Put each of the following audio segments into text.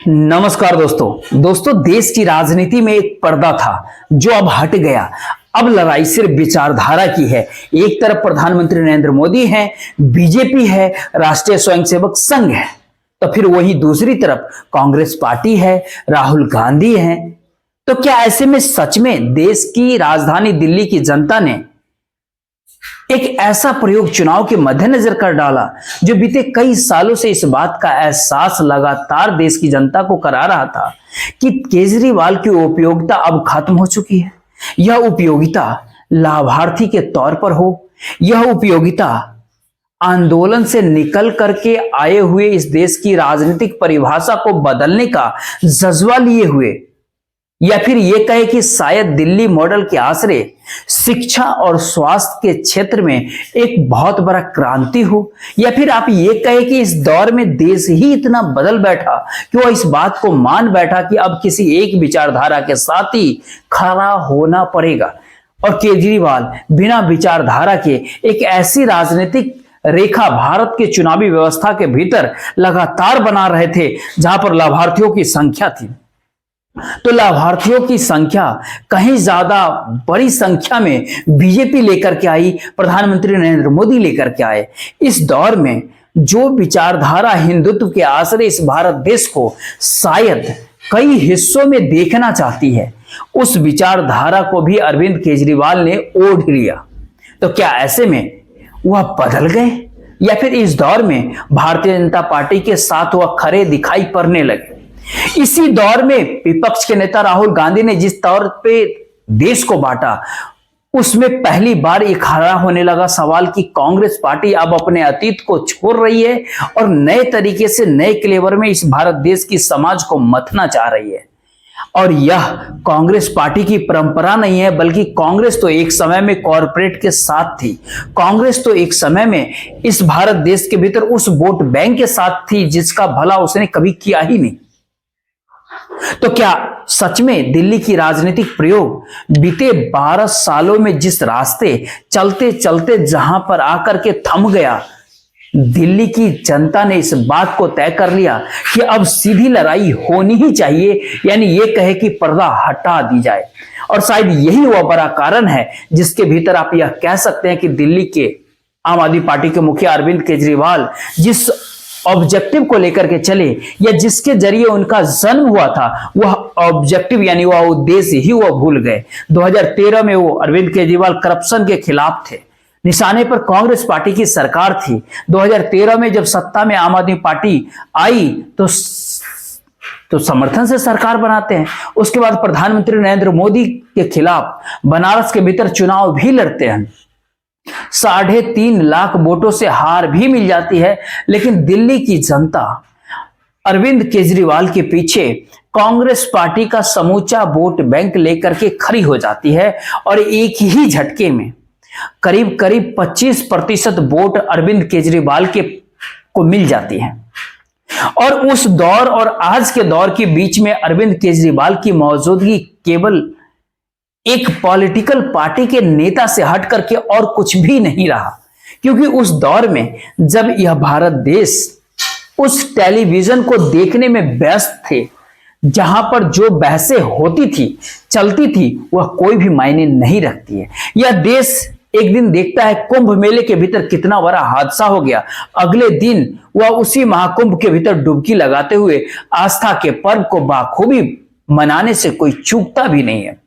नमस्कार दोस्तों देश की राजनीति में एक पर्दा था जो अब हट गया। अब लड़ाई सिर्फ विचारधारा की है। एक तरफ प्रधानमंत्री नरेंद्र मोदी हैं, बीजेपी है, राष्ट्रीय स्वयंसेवक संघ है, तो फिर वही दूसरी तरफ कांग्रेस पार्टी है, राहुल गांधी हैं। तो क्या ऐसे में सच में देश की राजधानी दिल्ली की जनता ने एक ऐसा प्रयोग चुनाव के मद्देनजर कर डाला जो बीते कई सालों से इस बात का एहसास लगातार देश की जनता को करा रहा था कि केजरीवाल की उपयोगिता अब खत्म हो चुकी है। यह उपयोगिता लाभार्थी के तौर पर हो, यह उपयोगिता आंदोलन से निकल करके आए हुए इस देश की राजनीतिक परिभाषा को बदलने का जज्बा लिए हुए, या फिर यह कहे कि शायद दिल्ली मॉडल के आसरे शिक्षा और स्वास्थ्य के क्षेत्र में एक बहुत बड़ा क्रांति हो, या फिर आप ये कहे कि इस दौर में देश ही इतना बदल बैठा कि वह इस बात को मान बैठा कि अब किसी एक विचारधारा के साथ ही खड़ा होना पड़ेगा। और केजरीवाल बिना विचारधारा के एक ऐसी राजनीतिक रेखा भारत के चुनावी व्यवस्था के भीतर लगातार बना रहे थे जहां पर लाभार्थियों की संख्या थी, तो लाभार्थियों की संख्या कहीं ज्यादा बड़ी संख्या में बीजेपी लेकर के आई, प्रधानमंत्री नरेंद्र मोदी लेकर के आए। इस दौर में जो विचारधारा हिंदुत्व के आश्रय इस भारत देश को शायद कई हिस्सों में देखना चाहती है, उस विचारधारा को भी अरविंद केजरीवाल ने ओढ़ लिया। तो क्या ऐसे में वह बदल गए, या फिर इस दौर में भारतीय जनता पार्टी के साथ वह खड़े दिखाई पड़ने लगे? इसी दौर में विपक्ष के नेता राहुल गांधी ने जिस तौर पे देश को बांटा, उसमें पहली बार ये खड़ा होने लगा सवाल कि कांग्रेस पार्टी अब अपने अतीत को छोड़ रही है और नए तरीके से, नए क्लेवर में इस भारत देश की समाज को मथना चाह रही है। और यह कांग्रेस पार्टी की परंपरा नहीं है, बल्कि कांग्रेस तो एक समय में कॉरपोरेट के साथ थी। कांग्रेस तो एक समय में इस भारत देश के भीतर उस वोट बैंक के साथ थी जिसका भला उसने कभी किया ही नहीं। तो क्या सच में दिल्ली की राजनीतिक प्रयोग बीते 12 सालों में जिस रास्ते चलते चलते जहां पर आकर के थम गया, दिल्ली की जनता ने इस बात को तय कर लिया कि अब सीधी लड़ाई होनी ही चाहिए, यानी यह कहे कि पर्दा हटा दी जाए। और शायद यही वह बड़ा कारण है जिसके भीतर आप यह कह सकते हैं कि दिल्ली के आम आदमी पार्टी के मुखिया अरविंद केजरीवाल जिस ऑब्जेक्टिव को लेकर के चले, या जिसके जरिए उनका जन्म हुआ था, वह ऑब्जेक्टिव यानी वह उद्देश्य ही वह भूल गए। 2013 में वो अरविंद केजरीवाल करप्शन के खिलाफ थे, निशाने पर कांग्रेस पार्टी की सरकार थी। 2013 में जब सत्ता में आम आदमी पार्टी आई तो समर्थन से सरकार बनाते हैं। उसके बाद प्रधानमंत्री नरेंद्र मोदी के खिलाफ बनारस के भीतर चुनाव भी लड़ते हैं, 3.5 लाख वोटों से हार भी मिल जाती है। लेकिन दिल्ली की जनता अरविंद केजरीवाल के पीछे कांग्रेस पार्टी का समूचा वोट बैंक लेकर के खड़ी हो जाती है और एक ही झटके में करीब 25% वोट अरविंद केजरीवाल को मिल जाती है। और उस दौर और आज के दौर के बीच में अरविंद केजरीवाल की मौजूदगी केवल एक पॉलिटिकल पार्टी के नेता से हट करके और कुछ भी नहीं रहा, क्योंकि उस दौर में जब यह भारत देश उस टेलीविजन को देखने में व्यस्त थे जहां पर जो बहसें होती थी, चलती थी, वह कोई भी मायने नहीं रखती है। यह देश एक दिन देखता है कुंभ मेले के भीतर कितना बड़ा हादसा हो गया, अगले दिन वह उसी महाकुंभ के भीतर डुबकी लगाते हुए आस्था के पर्व को बाखूबी मनाने से कोई चूकता भी नहीं है।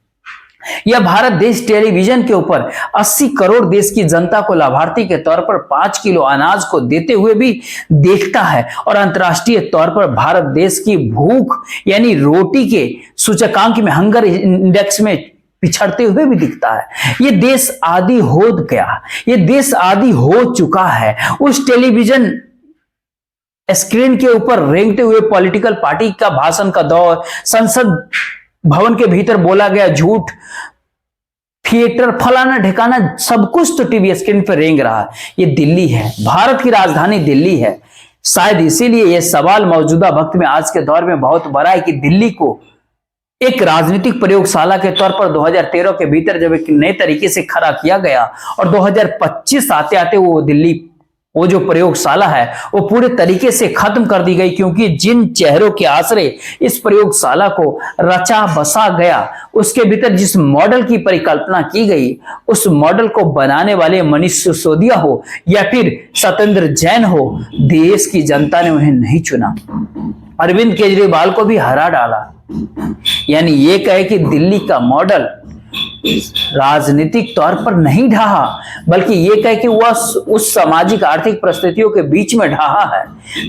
यह भारत देश टेलीविजन के ऊपर 80 करोड़ देश की जनता को लाभार्थी के तौर पर 5 किलो अनाज को देते हुए भी देखता है, और अंतर्राष्ट्रीय तौर पर भारत देश की भूख यानी रोटी के सूचकांक में, हंगर इंडेक्स में पिछड़ते हुए भी दिखता है। यह देश आदी हो गया, यह देश आदी हो चुका है उस टेलीविजन स्क्रीन के ऊपर रेंगते हुए पॉलिटिकल पार्टी का भाषण का दौर, संसद भवन के भीतर बोला गया झूठ, थिएटर फलाना ढिकाना सब कुछ तो टीवी स्क्रीन पर रेंग रहा है। ये दिल्ली है, भारत की राजधानी दिल्ली है। शायद इसीलिए यह सवाल मौजूदा वक्त में आज के दौर में बहुत बड़ा है कि दिल्ली को एक राजनीतिक प्रयोगशाला के तौर पर 2013 के भीतर जब एक नए तरीके से खड़ा किया गया और 2025 आते आते वो दिल्ली वो जो प्रयोगशाला है वो पूरे तरीके से खत्म कर दी गई, क्योंकि जिन चेहरों के आश्रय इस प्रयोगशाला को रचा बसा गया, उसके भीतर जिस मॉडल की परिकल्पना की गई, उस मॉडल को बनाने वाले मनीष सिसोदिया हो या फिर सत्येंद्र जैन हो, देश की जनता ने उन्हें नहीं चुना। अरविंद केजरीवाल को भी हरा डाला। यानी ये कहे कि दिल्ली का मॉडल राजनीतिक तौर पर नहीं ढहा, बल्कि ये कहे कि वह उस सामाजिक आर्थिक परिस्थितियों के बीच में ढहा है,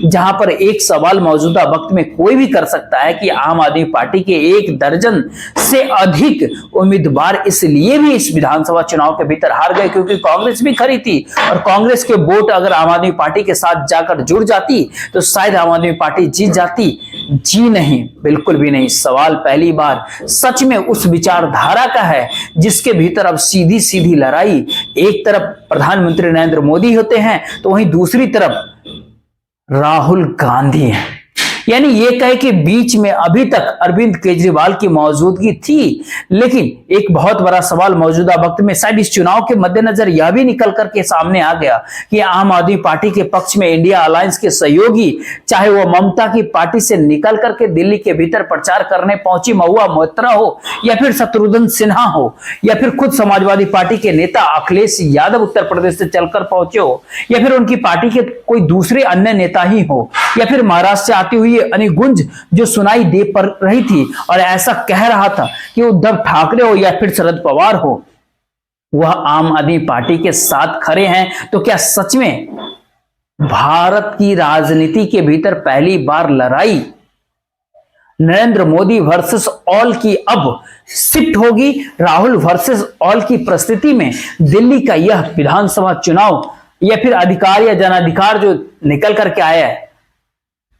जहां पर एक सवाल मौजूदा वक्त में कोई भी कर सकता है कि आम आदमी पार्टी के 1 दर्जन से अधिक उम्मीदवार इसलिए भी इस विधानसभा चुनाव के भीतर हार गए क्योंकि कांग्रेस भी खड़ी थी, और कांग्रेस के वोट अगर आम आदमी पार्टी के साथ जाकर जुड़ जाती तो शायद आम आदमी पार्टी जीत जाती। जी नहीं, बिल्कुल भी नहीं। सवाल पहली बार सच में उस विचारधारा का है जिसके भीतर अब सीधी सीधी लड़ाई, एक तरफ प्रधानमंत्री नरेंद्र मोदी होते हैं तो वहीं दूसरी तरफ राहुल गांधी हैं। यानी ये कहे कि बीच में अभी तक अरविंद केजरीवाल की मौजूदगी थी, लेकिन एक बहुत बड़ा सवाल मौजूदा वक्त में शायद इस चुनाव के मद्देनजर यह भी निकल करके सामने आ गया कि आम आदमी पार्टी के पक्ष में इंडिया अलायंस के सहयोगी, चाहे वो ममता की पार्टी से निकल करके दिल्ली के भीतर प्रचार करने पहुंची महुआ मोइत्रा हो, या फिर शत्रुघ्न सिन्हा हो, या फिर खुद समाजवादी पार्टी के नेता अखिलेश यादव उत्तर प्रदेश से चलकर पहुंचे हो, या फिर उनकी पार्टी के कोई दूसरे अन्य नेता ही हो, या फिर महाराष्ट्र से आती हुई अनिगुंज जो सुनाई दे पड़ रही थी और ऐसा कह रहा था कि उद्धव ठाकरे हो या फिर शरद पवार हो, वह आम आदमी पार्टी के साथ खड़े हैं, तो क्या सच में भारत की राजनीति के भीतर पहली बार लड़ाई नरेंद्र मोदी वर्सेस ऑल की अब शिफ्ट होगी? राहुल वर्सेस ऑल की परिस्थिति में दिल्ली का यह विधानसभा चुनाव या फिर अधिकार या जनाधिकार जो निकल करके आया है,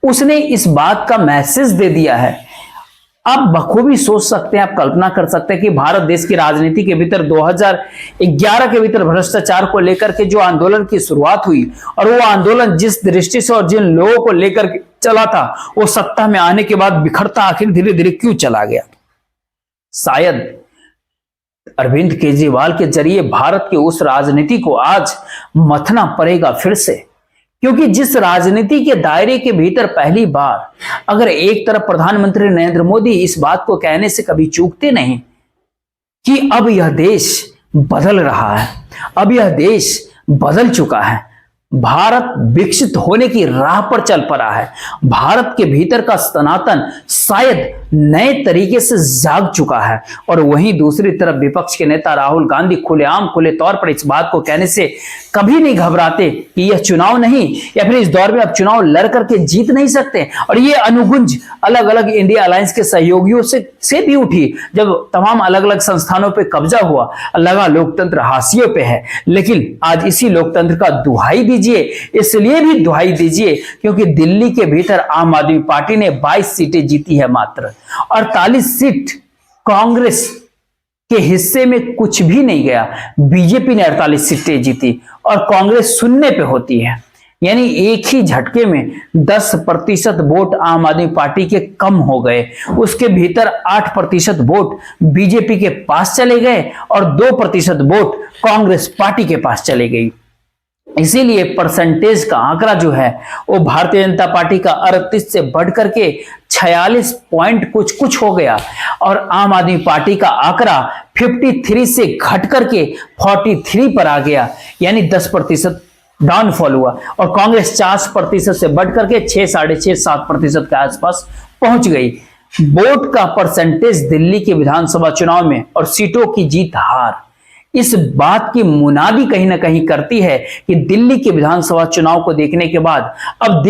उसने इस बात का मैसेज दे दिया है। आप बखूबी सोच सकते हैं, आप कल्पना कर सकते हैं कि भारत देश की राजनीति के भीतर 2011 के भीतर भ्रष्टाचार को लेकर के जो आंदोलन की शुरुआत हुई, और वो आंदोलन जिस दृष्टि से और जिन लोगों को लेकर के चला था, वो सत्ता में आने के बाद बिखरता आखिर धीरे धीरे क्यों चला गया? शायद अरविंद केजरीवाल के जरिए भारत की उस राजनीति को आज मथना पड़ेगा फिर से, क्योंकि जिस राजनीति के दायरे के भीतर पहली बार अगर एक तरफ प्रधानमंत्री नरेंद्र मोदी इस बात को कहने से कभी चूकते नहीं कि अब यह देश बदल रहा है, अब यह देश बदल चुका है, भारत विकसित होने की राह पर चल पड़ा है, भारत के भीतर का सनातन शायद नए तरीके से जाग चुका है, और वहीं दूसरी तरफ विपक्ष के नेता राहुल गांधी खुलेआम खुले तौर पर इस बात को कहने से कभी नहीं घबराते कि यह चुनाव नहीं, या फिर इस दौर में अब चुनाव लड़ करके जीत नहीं सकते। और ये अनुगुंज अलग अलग इंडिया अलायंस के सहयोगियों से भी उठी जब तमाम अलग अलग संस्थानों पर कब्जा हुआ, लगा लोकतंत्र हाशिए पे है। लेकिन आज इसी लोकतंत्र का दुहाई दीजिए, इसलिए भी दुहाई दीजिए क्योंकि दिल्ली के भीतर आम आदमी पार्टी ने 22 सीटें जीती है, मात्र 48 सीट कांग्रेस के हिस्से में कुछ भी नहीं गया। बीजेपी ने 48 सीटें जीती और कांग्रेस शून्य पे होती है। यानी एक ही झटके में 10% वोट आम आदमी पार्टी के कम हो गए, उसके भीतर 8% वोट बीजेपी के पास चले गए और 2% वोट कांग्रेस पार्टी के पास चले गई। इसीलिए परसेंटेज का आंकड़ा जो है वो भारतीय जनता पार्टी का 38 से बढ़कर के 46 पॉइंट कुछ हो गया, और आम आदमी पार्टी का आंकड़ा 53 से घट करके 43 पर आ गया, यानी 10% डाउनफॉल हुआ, और कांग्रेस 40% से बढ़ करके 6, 6.5, 7% के आसपास पहुंच गई। वोट का परसेंटेज दिल्ली के विधानसभा चुनाव में और सीटों की जीत हार इस बात की मुनादी कहीं ना कहीं करती है कि दिल्ली के विधानसभा चुनाव को देखने के बाद अब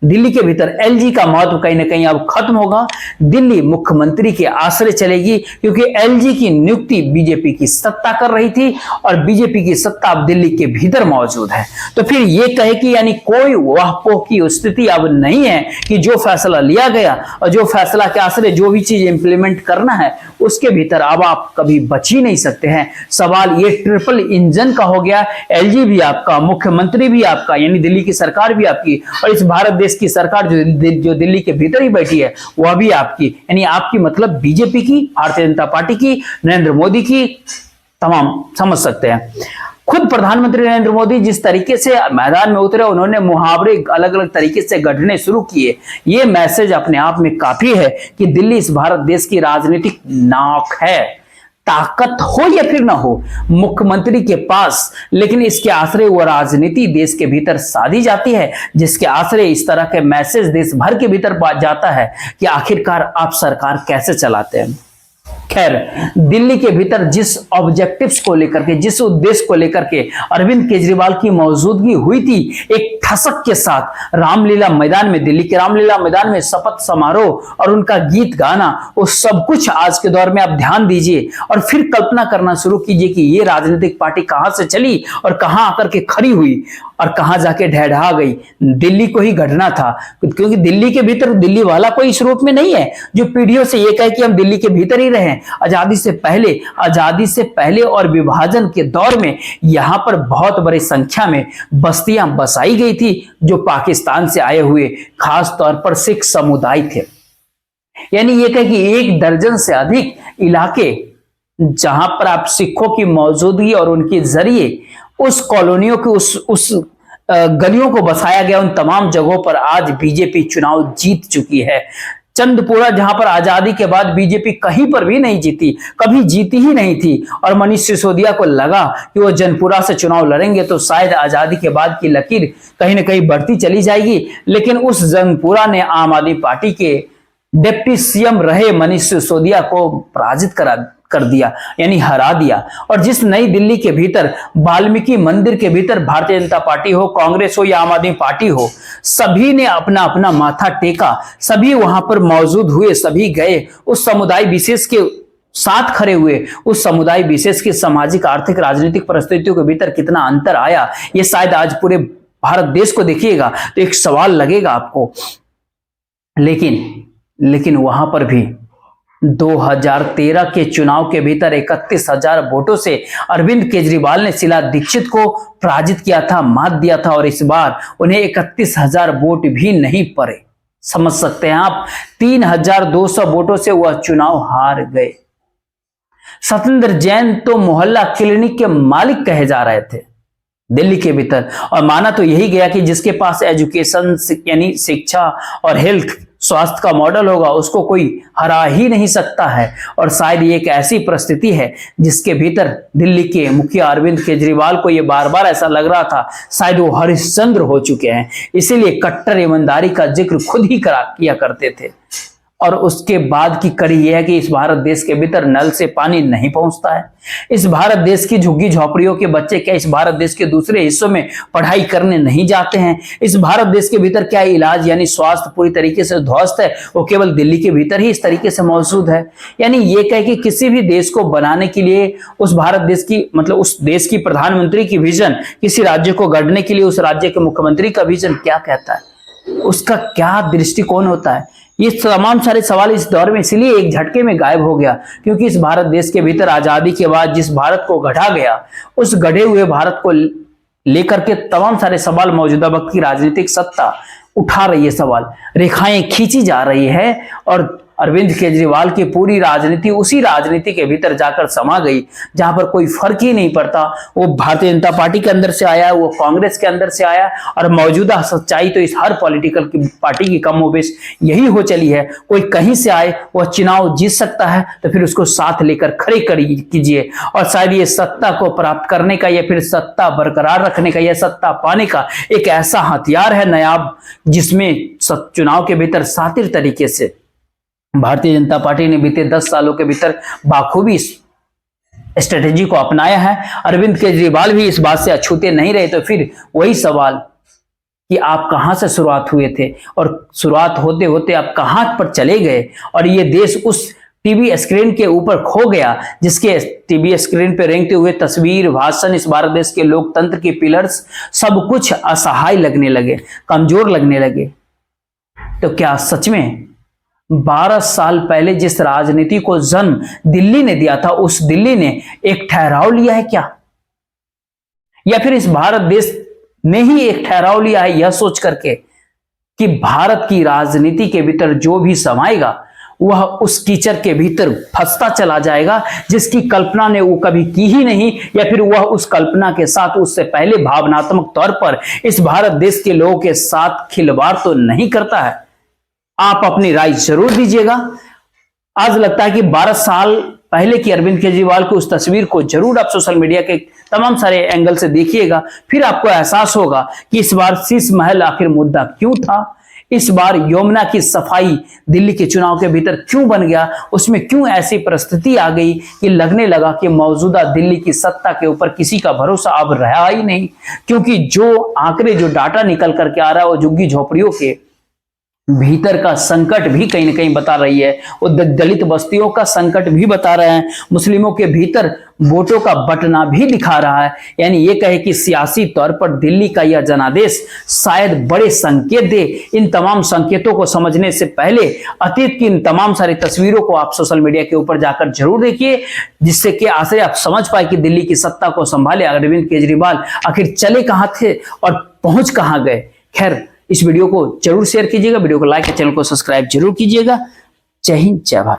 दिल्ली के भीतर एलजी का महत्व कहीं ना कहीं अब खत्म होगा। दिल्ली मुख्यमंत्री के आश्रय चलेगी, क्योंकि एलजी की नियुक्ति बीजेपी की सत्ता कर रही थी और बीजेपी की सत्ता अब दिल्ली के भीतर मौजूद है। तो फिर ये कहे कि यानी कोई वाहपोह की स्थिति अब नहीं है कि जो फैसला लिया गया और जो फैसला के आश्रय जो भी चीज इंप्लीमेंट करना है उसके भीतर अब आप कभी बच ही नहीं सकते हैं। सवाल ये ट्रिपल इंजन का हो गया, एलजी भी आपका, मुख्यमंत्री भी आपका, यानी दिल्ली की सरकार भी आपकी, और इस भारत देश की सरकार जो दिल्ली के भीतर ही बैठी है वह भी आपकी, यानी आपकी मतलब बीजेपी की, भारतीय जनता पार्टी की, नरेंद्र मोदी की, तमाम समझ सकते हैं। खुद प्रधानमंत्री नरेंद्र मोदी जिस तरीके से मैदान में उतरे, उन्होंने मुहावरे अलग अलग तरीके से गढ़ने शुरू किए। ये मैसेज अपने आप में काफी है कि दिल्ली इस भारत देश की राजनीतिक नाक है। ताकत हो या फिर ना हो मुख्यमंत्री के पास, लेकिन इसके आश्रय वो राजनीति देश के भीतर साधी जाती है, जिसके आश्रय इस तरह के मैसेज देश भर के भीतर जाता है कि आखिरकार आप सरकार कैसे चलाते हैं। खैर, दिल्ली के भीतर जिस ऑब्जेक्टिव्स को लेकर के, जिस उद्देश्य को लेकर के अरविंद केजरीवाल की मौजूदगी हुई थी, एक ठसक के साथ रामलीला मैदान में, दिल्ली के रामलीला मैदान में शपथ समारोह और उनका गीत गाना, वो सब कुछ आज के दौर में आप ध्यान दीजिए और फिर कल्पना करना शुरू कीजिए कि ये राजनीतिक पार्टी कहां से चली और कहां आकर के खड़ी हुई और कहां जाके ढह गई। दिल्ली को ही गढ़ना था, क्योंकि दिल्ली के भीतर दिल्ली वाला कोई इस रूप में नहीं है जो पीढ़ियों से ये कहे कि हम दिल्ली के भीतर ही रहे। आजादी से पहले और विभाजन के दौर में यहां पर बहुत बड़ी संख्या में बस्तियां बसाई गई थी जो पाकिस्तान से आए हुए खास तौर पर सिख समुदाय थे। यानी ये कहे कि 1 दर्जन से अधिक इलाके जहां पर आप सिखों की मौजूदगी और उनके जरिए उस कॉलोनियों की उस गलियों को बसाया गया, उन तमाम जगहों पर आज बीजेपी चुनाव जीत चुकी है। चंदपुरा, जहां पर आजादी के बाद बीजेपी कहीं पर भी नहीं जीती, कभी जीती ही नहीं थी, और मनीष सिसोदिया को लगा कि वो जनपुरा से चुनाव लड़ेंगे तो शायद आजादी के बाद की लकीर कहीं ना कहीं बढ़ती चली जाएगी। लेकिन उस जनपुरा ने आम आदमी पार्टी के डिप्टी सीएम रहे मनीष सिसोदिया को पराजित कर दिया, यानी हरा दिया। और जिस नई दिल्ली के भीतर वाल्मीकि मंदिर के भीतर भारतीय जनता पार्टी हो, कांग्रेस हो या आम आदमी पार्टी हो, सभी ने अपना अपना माथा टेका, सभी वहां पर मौजूद हुए, सभी गए, उस समुदाय विशेष के साथ खड़े हुए। उस समुदाय विशेष की सामाजिक, आर्थिक, राजनीतिक परिस्थितियों के भीतर कितना अंतर आया, ये शायद आज पूरे भारत देश को देखिएगा तो एक सवाल लगेगा आपको। लेकिन वहां पर भी 2013 के चुनाव के भीतर 31,000 वोटों से अरविंद केजरीवाल ने शीला दीक्षित को पराजित किया था, मात दिया था, और इस बार उन्हें 31,000 वोट भी नहीं पड़े। समझ सकते हैं आप, 3,200 वोटों से वह चुनाव हार गए। सत्येंद्र जैन तो मोहल्ला क्लिनिक के मालिक कहे जा रहे थे दिल्ली के भीतर, और माना तो यही गया कि जिसके पास एजुकेशन यानी शिक्षा और हेल्थ, स्वास्थ्य का मॉडल होगा, उसको कोई हरा ही नहीं सकता है। और शायद ये एक ऐसी परिस्थिति है जिसके भीतर दिल्ली के मुखिया अरविंद केजरीवाल को ये बार बार ऐसा लग रहा था शायद वो हरिश्चंद्र हो चुके हैं, इसीलिए कट्टर ईमानदारी का जिक्र खुद ही किया करते थे। और उसके बाद की कड़ी यह है कि इस भारत देश के भीतर नल से पानी नहीं पहुंचता है। इस भारत देश की झुग्गी झोपड़ियों के बच्चे क्या इस भारत देश के दूसरे हिस्सों में पढ़ाई करने नहीं जाते हैं? इस भारत देश के भीतर क्या इलाज यानी स्वास्थ्य पूरी तरीके से ध्वस्त है, वो केवल दिल्ली के भीतर ही इस तरीके से मौजूद है? यानी ये कह कि किसी भी देश को बनाने के लिए उस भारत देश की, मतलब उस देश की प्रधानमंत्री की विजन, किसी राज्य को गढ़ने के लिए उस राज्य के मुख्यमंत्री का विजन क्या कहता है, उसका क्या दृष्टिकोण होता है? ये तमाम सारे सवाल इस दौर में इसलिए एक झटके में गायब हो गया क्योंकि इस भारत देश के भीतर आजादी के बाद जिस भारत को गढ़ा गया, उस गढ़े हुए भारत को लेकर के तमाम सारे सवाल मौजूदा वक्त की राजनीतिक सत्ता उठा रही है, सवाल रेखाएं खींची जा रही है, और अरविंद केजरीवाल की पूरी राजनीति उसी राजनीति के भीतर जाकर समा गई जहां पर कोई फर्क ही नहीं पड़ता वो भारतीय जनता पार्टी के अंदर से आया, वो कांग्रेस के अंदर से आया। और मौजूदा सच्चाई तो इस हर पॉलिटिकल की पार्टी की कमोबेश यही हो चली है, कोई कहीं से आए वह चुनाव जीत सकता है तो फिर उसको साथ लेकर खड़े कीजिए। और शायद ये सत्ता को प्राप्त करने का या फिर सत्ता बरकरार रखने का या सत्ता पाने का एक ऐसा हथियार है नायाब, जिसमें चुनाव के भीतर शातिर तरीके से भारतीय जनता पार्टी ने बीते 10 सालों के भीतर बाखूबी स्ट्रेटेजी को अपनाया है। अरविंद केजरीवाल भी इस बात से अछूते नहीं रहे। तो फिर वही सवाल कि आप कहां से शुरुआत हुए थे और शुरुआत होते होते आप कहां पर चले गए, और ये देश उस टीवी स्क्रीन के ऊपर खो गया जिसके टीवी स्क्रीन पे रेंगते हुए तस्वीर, भाषण, इस भारत देश के लोकतंत्र के पिलर्स सब कुछ असहाय लगने लगे, कमजोर लगने लगे। तो क्या सच में 12 साल पहले जिस राजनीति को जन्म दिल्ली ने दिया था, उस दिल्ली ने एक ठहराव लिया है क्या? या फिर इस भारत देश ने ही एक ठहराव लिया है यह सोच करके कि भारत की राजनीति के भीतर जो भी समाएगा वह उस कीचड़ के भीतर फंसता चला जाएगा जिसकी कल्पना ने वो कभी की ही नहीं, या फिर वह उस कल्पना के साथ उससे पहले भावनात्मक तौर पर इस भारत देश के लोगों के साथ खिलवाड़ तो नहीं करता है। आप अपनी राय जरूर दीजिएगा। आज लगता है कि 12 साल पहले की अरविंद केजरीवाल की उस तस्वीर को जरूर आप सोशल मीडिया के तमाम सारे एंगल से देखिएगा, फिर आपको एहसास होगा कि इस बार शीश महल आखिर मुद्दा क्यों था, इस बार यमुना की सफाई दिल्ली के चुनाव के भीतर क्यों बन गया, उसमें क्यों ऐसी परिस्थिति आ गई कि लगने लगा कि मौजूदा दिल्ली की सत्ता के ऊपर किसी का भरोसा अब रहा ही नहीं, क्योंकि जो आंकड़े जो डाटा निकल करके आ रहा है वो झुग्गी झोपड़ियों के भीतर का संकट भी कहीं ना कहीं बता रही है, वो दलित बस्तियों का संकट भी बता रहे हैं, मुस्लिमों के भीतर वोटों का बंटना भी दिखा रहा है। यानी ये कहे कि सियासी तौर पर दिल्ली का यह जनादेश शायद बड़े संकेत दे। इन तमाम संकेतों को समझने से पहले अतीत की इन तमाम सारी तस्वीरों को आप सोशल मीडिया के ऊपर जाकर जरूर देखिए, जिससे कि आखिर आप समझ पाए कि दिल्ली की सत्ता को संभाले अरविंद केजरीवाल आखिर चले कहां थे और पहुंच कहां गए। खैर, इस वीडियो को जरूर शेयर कीजिएगा, वीडियो को लाइक और चैनल को सब्सक्राइब जरूर कीजिएगा। जय हिंद, जय भारत।